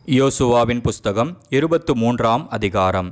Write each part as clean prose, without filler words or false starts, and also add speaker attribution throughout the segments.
Speaker 1: யோசுவாவின் புஸ்தகம் 23ஆம் அதிகாரம்.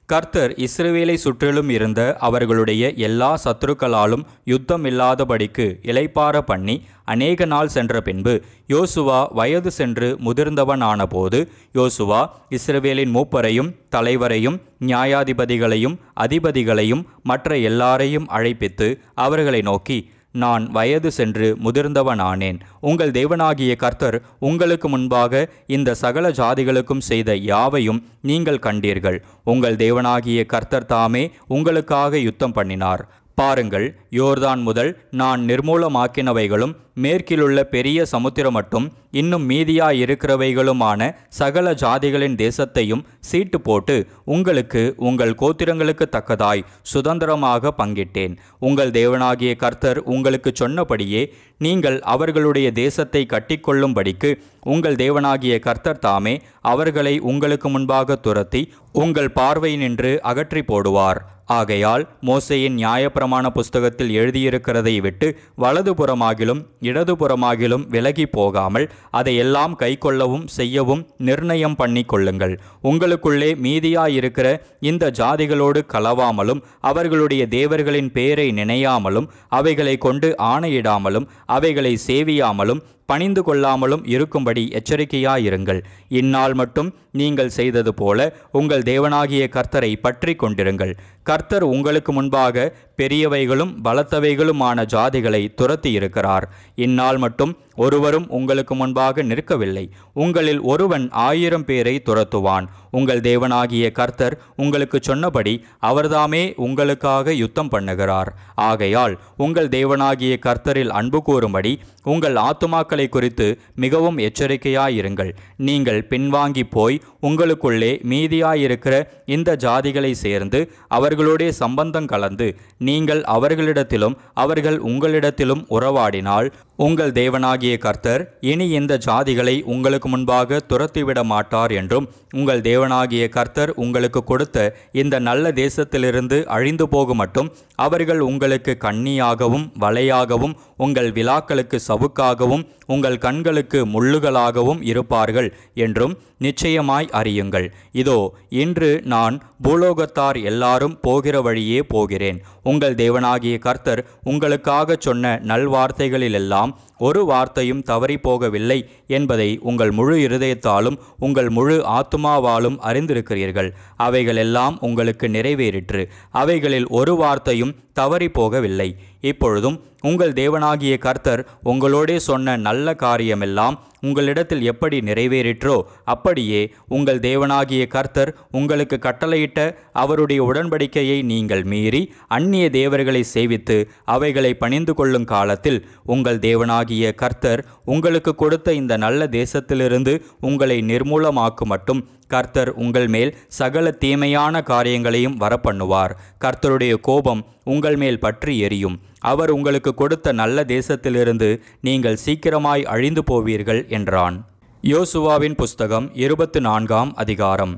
Speaker 1: கர்த்தர் இஸ்ரவேலை சுற்றிலும் இருந்த அவர்களுடைய எல்லா சத்துருக்களாலும் யுத்தம் இல்லாதபடிக்கு இளைப்பாற பண்ணி அநேக நாள் சென்ற பின்பு யோசுவா வயது சென்று முதிர்ந்தவனான போது யோசுவா இஸ்ரவேலின் மூப்பரையும் தலைவரையும் நியாயாதிபதிகளையும் அதிபதிகளையும் மற்ற எல்லாரையும் அழைப்பித்து அவர்களை நோக்கி, நான் வயது சென்று முதிர்ந்தவனானேன். உங்கள் தேவனாகிய கர்த்தர் உங்களுக்கு முன்பாக இந்த சகல ஜாதிகளுக்கும் செய்த யாவையும் நீங்கள் கண்டீர்கள். உங்கள் தேவனாகிய கர்த்தர் தாமே உங்களுக்காக யுத்தம் பண்ணினார். பாருங்கள், யோர்தான் முதல் நான் நிர்மூலமாக்கினவைகளும் மேற்கிலுள்ள பெரிய சமுத்திரம் மட்டும் இன்னும் மீதியாயிருக்கிறவைகளுமான சகல ஜாதிகளின் தேசத்தையும் சீட்டு போட்டு உங்களுக்கு உங்கள் கோத்திரங்களுக்கு தக்கதாய் சுதந்திரமாக பங்கிட்டேன். உங்கள் தேவனாகிய கர்த்தர் உங்களுக்கு சொன்னபடியே நீங்கள் அவர்களுடைய தேசத்தை கட்டிக்கொள்ளும்படிக்கு உங்கள் தேவனாகிய கர்த்தர் தாமே அவர்களை உங்களுக்கு முன்பாக துரத்தி உங்கள் பார்வை நின்று அகற்றி போடுவார். ஆகையால் மோசேயின் நியாயப்பிரமாண புஸ்தகத்தில் எழுதியிருக்கிறதை விட்டு வலதுபுறமாகிலும் இடதுபுறமாகிலும் விலகி போகாமல் அதையெல்லாம் கைக்கொள்ளவும் செய்யவும் நிர்ணயம் பண்ணி கொள்ளுங்கள். உங்களுக்குள்ளே மீதியாயிருக்கிற இந்த ஜாதிகளோடு கலவாமலும் அவர்களுடைய தேவர்களின் பேரை நினையாமலும் அவைகளை கொண்டு ஆணையிடாமலும் அவைகளை சேவியாமலும் பணிந்து கொள்ளாமலும் இருக்கும்படி எச்சரிக்கையாயிருங்கள். இந்நாள் மட்டும் நீங்கள் செய்தது போல உங்கள் தேவனாகிய கர்த்தரை பற்றி கொண்டிருங்கள். கர்த்தர் உங்களுக்கு முன்பாக பெரியவைகளும் பலத்தவைகளுமான ஜாதிகளை துரத்தி இருக்கிறார். இந்நாள் மட்டும் ஒருவரும் உங்களுக்கு முன்பாக நிற்கவில்லை. உங்களில் ஒருவன் 1000 பேரை துரத்துவான். உங்கள் தேவனாகிய கர்த்தர் உங்களுக்கு சொன்னபடி அவர்தாமே உங்களுக்காக யுத்தம் பண்ணுகிறார். ஆகையால் உங்கள் தேவனாகிய கர்த்தரில் அன்பு கூறும்படி உங்கள் ஆத்துமாக்களை குறித்து மிகவும் எச்சரிக்கையாயிருங்கள். நீங்கள் பின்வாங்கி போய் உங்களுக்குள்ளே மீதியாயிருக்கிற இந்த ஜாதிகளை சேர்ந்து அவர்களுடைய சம்பந்தம் கலந்து நீங்கள் அவர்களிடத்திலும் அவர்கள் உங்களிடத்திலும் உறவாடினால் உங்கள் தேவனாகிய கர்த்தர் இனி இந்த ஜாதிகளை உங்களுக்கு முன்பாக துரத்திவிட மாட்டார் என்றும் உங்கள் தேவனாகிய கர்த்தர் உங்களுக்கு கொடுத்த இந்த நல்ல தேசத்திலிருந்து அழிந்து போகும் மட்டும் அவர்கள் உங்களுக்கு கண்ணியாகவும் வலையாகவும் உங்கள் விலாக்களுக்கு சவுக்காகவும் உங்கள் கண்களுக்கு முள்ளுகளாகவும் இருப்பார்கள் என்றும் நிச்சயமாய் அறியுங்கள். இதோ இன்று நான் பூலோகத்தார் எல்லாரும் போகிற வழியே போகிறேன். உங்கள் தேவனாகிய கர்த்தர் உங்களுக்காக சொன்ன நல்வார்த்தைகளிலெல்லாம் ஒரு வார்த்தையும் தவறி போகவில்லை என்பதை உங்கள் முழு இருதயத்தாலும் உங்கள் முழு ஆத்துமாவாலும் அறிந்திருக்கிறீர்கள். அவைகளெல்லாம் உங்களுக்கு நிறைவேறிற்று. அவைகளில் ஒரு வார்த்தையும் தவறி போகவில்லை. இப்பொழுதும் உங்கள் தேவனாகிய கர்த்தர் உங்களோடே சொன்ன நல்ல காரியமெல்லாம் உங்களிடத்தில் எப்படி நிறைவேறிற்றோ அப்படியே உங்கள் தேவனாகிய கர்த்தர் உங்களுக்கு கட்டளையிட்ட அவருடைய உடன்படிக்கையை நீங்கள் மீறி அந்நிய தேவர்களை சேவித்து அவைகளை பணிந்து கொள்ளும் காலத்தில் உங்கள் தேவனாகிய கர்த்தர் உங்களுக்கு கொடுத்த இந்த நல்ல தேசத்திலிருந்து உங்களை நிர்மூலமாக்கும் மட்டும் கர்த்தர் உங்கள் மேல் சகல தீமையான காரியங்களையும் வரப்பண்ணுவார். கர்த்தருடைய கோபம் உங்கள் மேல் பற்றி எரியும். அவர் உங்களுக்கு கொடுத்த நல்ல தேசத்திலிருந்து நீங்கள் சீக்கிரமாய் அழிந்து போவீர்கள் என்றான். யோசுவாவின் புஸ்தகம் 24ஆம் அதிகாரம்.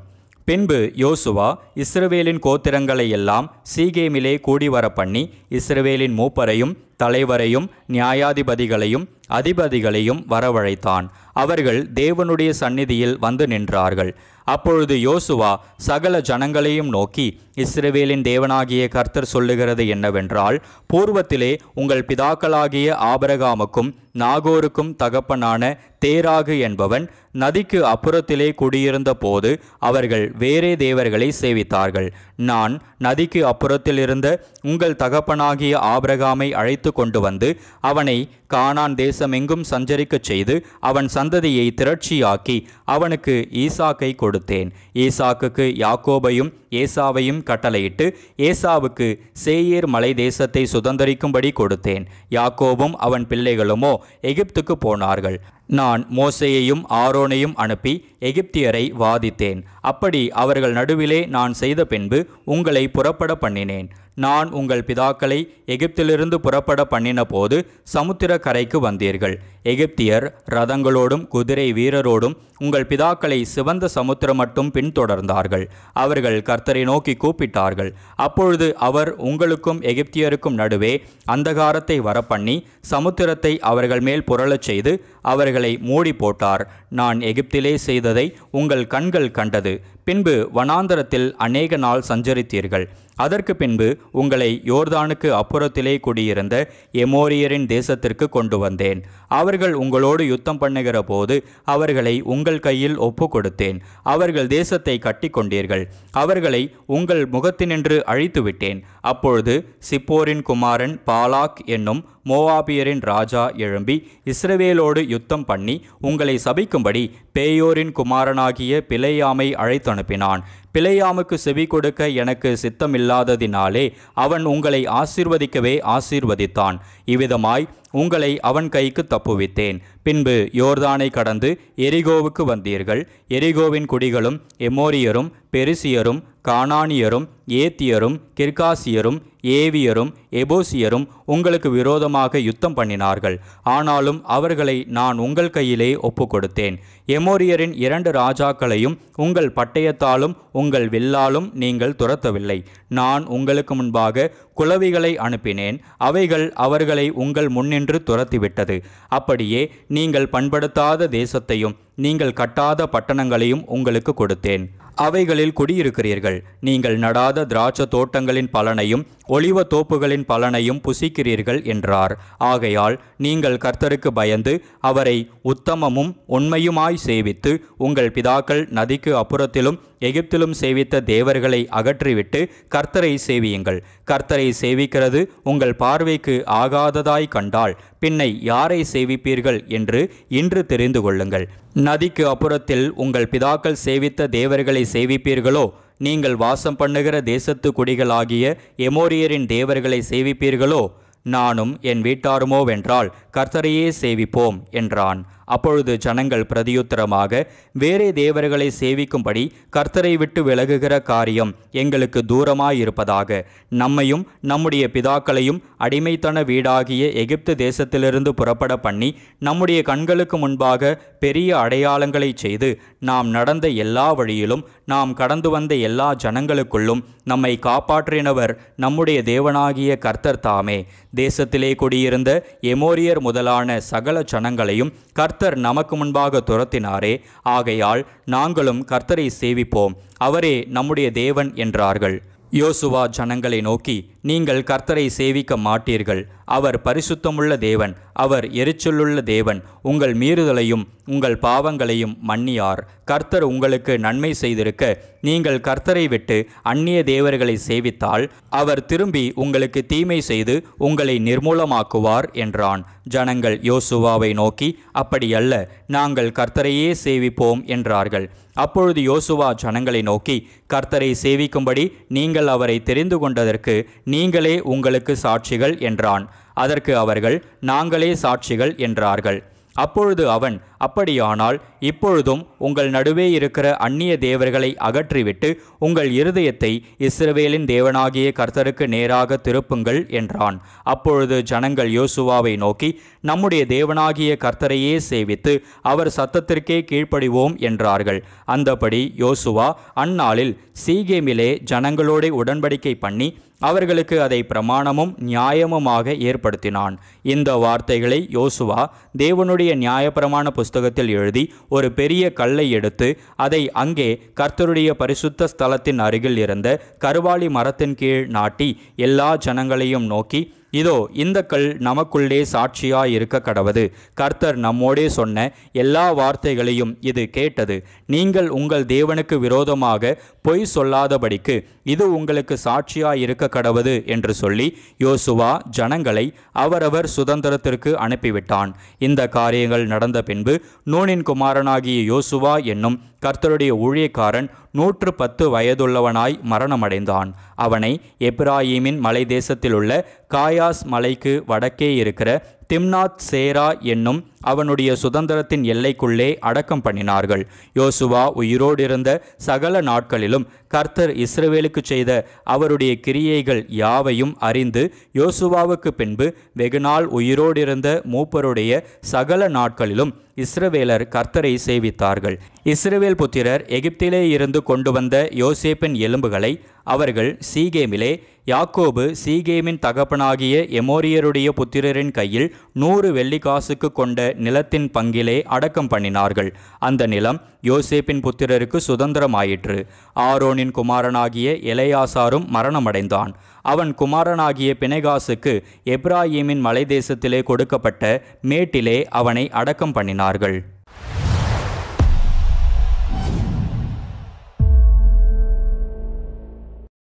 Speaker 1: பின்பு யோசுவா இஸ்ரவேலின் கோத்திரங்களை எல்லாம் சீகேமிலே கூடிவர பண்ணி இஸ்ரவேலின் மூப்பரையும் தலைவரையும் நியாயாதிபதிகளையும் அதிபதிகளையும் வரவழைத்தான். அவர்கள் தேவனுடைய சந்நிதியில் வந்து நின்றார்கள். அப்பொழுது யோசுவா சகல ஜனங்களையும் நோக்கி, இஸ்ரவேலின் தேவனாகிய கர்த்தர் சொல்லுகிறது என்னவென்றால், பூர்வத்திலே உங்கள் பிதாக்களாகிய ஆபிரகாமுக்கும் நாகோருக்கும் தகப்பனான தேராகு என்பவன் நதிக்கு அப்புறத்திலே குடியிருந்த போது அவர்கள் வேறே தேவர்களை சேவித்தார்கள். நான் நதிக்கு அப்புறத்தில் இருந்த உங்கள் தகப்பனாகிய ஆபிரகாமை அழைத்து கொண்டு வந்து அவனை கானான் தேசமெங்கும் சஞ்சரிக்கச் செய்து அவன் சந்ததியை திரட்சியாக்கி அவனுக்கு ஈசாக்கை கொடுத்தேன். ஈசாக்குக்கு யாக்கோபையும் ஏசாவையும் கட்டளையிட்டு ஏசாவுக்கு சேயீர் மலை தேசத்தை சுதந்தரிக்கும்படி கொடுத்தேன். யாக்கோபும் அவன் பிள்ளைகளுமோ எகிப்துக்கு போனார்கள். நான் மோசேயையும் ஆரோனையும் அனுப்பி எகிப்தியரை வாதித்தேன். அப்படி அவர்கள் நடுவிலே நான் செய்த பின்பு உங்களை புறப்பட பண்ணினேன். நான் உங்கள் பிதாக்களை எகிப்திலிருந்து புறப்பட பண்ணின போது சமுத்திர கரைக்கு வந்தீர்கள். எகிப்தியர் ரதங்களோடும் குதிரை வீரரோடும் உங்கள் பிதாக்களை சிவந்த சமுத்திரம் மட்டும் பின்தொடர்ந்தார்கள். அவர்கள் கர்த்தரை நோக்கி கூப்பிட்டார்கள். அப்பொழுது அவர் உங்களுக்கும் எகிப்தியருக்கும் நடுவே அந்தகாரத்தை வரப்பண்ணி சமுத்திரத்தை அவர்கள் மேல் புரளச் செய்து அவர்களை அவைகளை மூடி போட்டார். நான் எகிப்திலே செய்ததை உங்கள் கண்கள் கண்டது. பின்பு வனாந்தரத்தில் அநேக நாள் சஞ்சரித்தீர்கள். அதற்கு பின்பு உங்களை யோர்தானுக்கு அப்புறத்திலே குடியிருந்த எமோரியரின் தேசத்திற்கு கொண்டு வந்தேன். அவர்கள் உங்களோடு யுத்தம் பண்ணுகிற போது அவர்களை உங்கள் கையில் ஒப்பு கொடுத்தேன். அவர்கள் தேசத்தை கட்டி கொண்டீர்கள். அவர்களை உங்கள் முகத்தினின்று அழித்து விட்டேன். அப்பொழுது சிப்போரின் குமாரன் பாலாக் என்னும் மோவாபியரின் ராஜா எழும்பி இஸ்ரவேலோடு யுத்தம் பண்ணி உங்களை சபிக்கும்படி பேயோரின் குமாரனாகிய பிலேயாமை அழைத்தனுப்பினான். பிலேயாமுக்கு செவி கொடுக்க எனக்கு சித்தமில்லாததினாலே அவன் உங்களை ஆசீர்வதிக்கவே ஆசீர்வதித்தான். இவ்விதமாய் உங்களை அவன் கைக்கு தப்புவித்தேன். பின்பு யோர்தானை கடந்து எரிகோவுக்கு வந்தீர்கள். எரிகோவின் குடிகளும் எமோரியரும் பெரிசியரும் கானானியரும் ஏத்தியரும் கிர்காசியரும் ஏவியரும் எபோசியரும் உங்களுக்கு விரோதமாக யுத்தம் பண்ணினார்கள். ஆனாலும் அவர்களை நான் உங்கள் கையிலே ஒப்பு கொடுத்தேன். எமோரியரின் 2 ராஜாக்களையும் உங்கள் பட்டயத்தாலும் உங்கள் வில்லாலும் நீங்கள் துரத்தவில்லை. நான் உங்களுக்கு முன்பாக குளவிகளை அனுப்பினேன். அவைகள் அவர்களை உங்கள் முன்னின்று துரத்திவிட்டது. அப்படியே நீங்கள் பண்படுத்தாத தேசத்தையும் நீங்கள் கட்டாத பட்டணங்களையும் உங்களுக்கு கொடுத்தேன். அவைகளில் குடியிருக்கிறீர்கள். நீங்கள் நடாத திராட்சை தோட்டங்களின் பலனையும் ஒலிவ தோப்புகளின் பலனையும் புசிக்கிறீர்கள் என்றார். ஆகையால் நீங்கள் கர்த்தருக்கு பயந்து அவரை உத்தமமும் உண்மையுமாய் சேவித்து உங்கள் பிதாக்கள் நதிக்கு அப்புறத்திலும் எகிப்திலும் சேவித்த தேவர்களை அகற்றிவிட்டு கர்த்தரை சேவியுங்கள். கர்த்தரை சேவிக்கிறது உங்கள் பார்வைக்கு ஆகாததாய் கண்டால் பின்னை யாரை சேவிப்பீர்கள் என்று இன்று தெரிந்து கொள்ளுங்கள். நதிக்கு அப்புறத்தில் உங்கள் பிதாக்கள் சேவித்த தேவர்களை சேவிப்பீர்களோ? நீங்கள் வாசம் பண்ணுகிற தேசத்து குடிகளாகிய எமோரியரின் தேவர்களை சேவிப்பீர்களோ? நானும் என் வீட்டாருமோவென்றால் கர்த்தரையே சேவிப்போம் என்றான். அப்பொழுது ஜனங்கள் பிரதியுத்தரமாக, வேறே தேவர்களை சேவிக்கும்படி கர்த்தரை விட்டு விலகுகிற காரியம் எங்களுக்கு தூரமாயிருப்பதாக. நம்மையும் நம்முடைய பிதாக்களையும் அடிமைத்தன வீடாகிய எகிப்து தேசத்திலிருந்து புறப்பட பண்ணி நம்முடைய கண்களுக்கு முன்பாக பெரிய அடையாளங்களை செய்து நாம் நடந்த எல்லா வழியிலும் நாம் கடந்து வந்த எல்லா ஜனங்களுக்குள்ளும் நம்மை காப்பாற்றினவர் நம்முடைய தேவனாகிய கர்த்தர் தாமே. தேசத்திலே குடியிருந்த எமோரியர் முதலான சகல ஜனங்களையும் கர்த்தர் நமக்கு முன்பாக துரத்தினாரே. ஆகையால் நாங்களும் கர்த்தரை சேவிப்போம், அவரே நம்முடைய தேவன் என்றார்கள். யோசுவா ஜனங்களை நோக்கி, நீங்கள் கர்த்தரை சேவிக்க மாட்டீர்கள். அவர் பரிசுத்தமுள்ள தேவன், அவர் எரிச்சலுள்ள தேவன். உங்கள் மீறுதலையும் உங்கள் பாவங்களையும் மன்னியார். கர்த்தர் உங்களுக்கு நன்மை செய்திருக்க நீங்கள் கர்த்தரை விட்டு அந்நிய தேவர்களை சேவித்தால் அவர் திரும்பி உங்களுக்கு தீமை செய்து உங்களை நிர்மூலமாக்குவார் என்றான். ஜனங்கள் யோசுவாவை நோக்கி, அப்படியல்ல, நாங்கள் கர்த்தரையே சேவிப்போம் என்றார்கள். அப்பொழுது யோசுவா ஜனங்களை நோக்கி, கர்த்தரை சேவிக்கும்படி நீங்கள் அவரை தெரிந்து கொண்டதற்கு நீங்களே உங்களுக்கு சாட்சிகள் என்றான். அதற்கு அவர்கள், நாங்களே சாட்சிகள் என்றார்கள். அப்பொழுது அவன், அப்படியானால் இப்பொழுதும் உங்கள் நடுவே இருக்கிற அந்நிய தேவர்களை அகற்றிவிட்டு உங்கள் இருதயத்தை இஸ்ரவேலின் தேவனாகிய கர்த்தருக்கு நேராக திருப்புங்கள் என்றான். அப்பொழுது ஜனங்கள் யோசுவாவை நோக்கி, நம்முடைய தேவனாகிய கர்த்தரையே சேவித்து அவர் சத்தத்திற்கே கீழ்ப்படிவோம் என்றார்கள். அந்தபடி யோசுவா அந்நாளில் சீகேமிலே ஜனங்களோடு உடன்படிக்கை பண்ணி அவர்களுக்கு அதை பிரமாணமும் நியாயமுமாக ஏற்படுத்தினான். இந்த வார்த்தைகளை யோசுவா தேவனுடைய நியாயப்பிரமாண புஸ்தகத்தில் எழுதி ஒரு பெரிய கல்லை எடுத்து அதை அங்கே கர்த்தருடைய பரிசுத்த ஸ்தலத்தின் அருகில் இருந்த கருவாலி மரத்தின் கீழ் நாட்டி எல்லா ஜனங்களையும் நோக்கி, இதோ இந்த கல் நமக்குள்ளே சாட்சியாய் இருக்க கடவது. கர்த்தர் நம்மோடே சொன்ன எல்லா வார்த்தைகளையும் இது கேட்டது. நீங்கள் உங்கள் தேவனுக்கு விரோதமாக பொய் சொல்லாதபடிக்கு இது உங்களுக்கு சாட்சியாய் இருக்க கடவது என்று சொல்லி யோசுவா ஜனங்களை அவரவர் சுதந்திரத்திற்கு அனுப்பிவிட்டான். இந்த காரியங்கள் நடந்த பின்பு நூனின் குமாரனாகிய யோசுவா என்னும் கர்த்தருடைய ஊழியக்காரன் 110 வயதுள்ளவனாய் மரணமடைந்தான். அவனை எப்பிராயீமின் மலை தேசத்தில் உள்ள காயாஸ் மலைக்கு வடக்கே இருக்கிற திம்னாத் சேரா என்னும் அவனுடைய சுதந்திரத்தின் எல்லைக்குள்ளே அடக்கம் பண்ணினார்கள். யோசுவா உயிரோடிருந்த சகல நாட்களிலும் கர்த்தர் இஸ்ரவேலுக்கு செய்த அவருடைய கிரியைகள் யாவையும் அறிந்து யோசுவாவுக்கு பின்பு வெகுநாள் உயிரோடிருந்த மூப்பருடைய சகல நாட்களிலும் இஸ்ரவேலர் கர்த்தரை சேவித்தார்கள். இஸ்ரவேல் புத்திரர் எகிப்திலே இருந்து கொண்டு வந்த யோசேப்பின் எலும்புகளை அவர்கள் சீகேமிலே யாக்கோபு சீகேமின் தகப்பனாகிய எமோரியருடைய புத்திரரின் கையில் 100 வெள்ளிக்காசுக்கு கொண்ட நிலத்தின் பங்கிலே அடக்கம் பண்ணினார்கள். அந்த நிலம் யோசேப்பின் புத்திரருக்கு சுதந்திரமாயிற்று. ஆரோனின் குமாரனாகிய எலெயாசாரும் மரணமடைந்தான். அவன் குமாரனாகிய பினெகாசுக்கு எப்ராயீமின் மலைதேசத்திலே கொடுக்கப்பட்ட மேட்டிலே அவனை அடக்கம் பண்ணினார்கள்.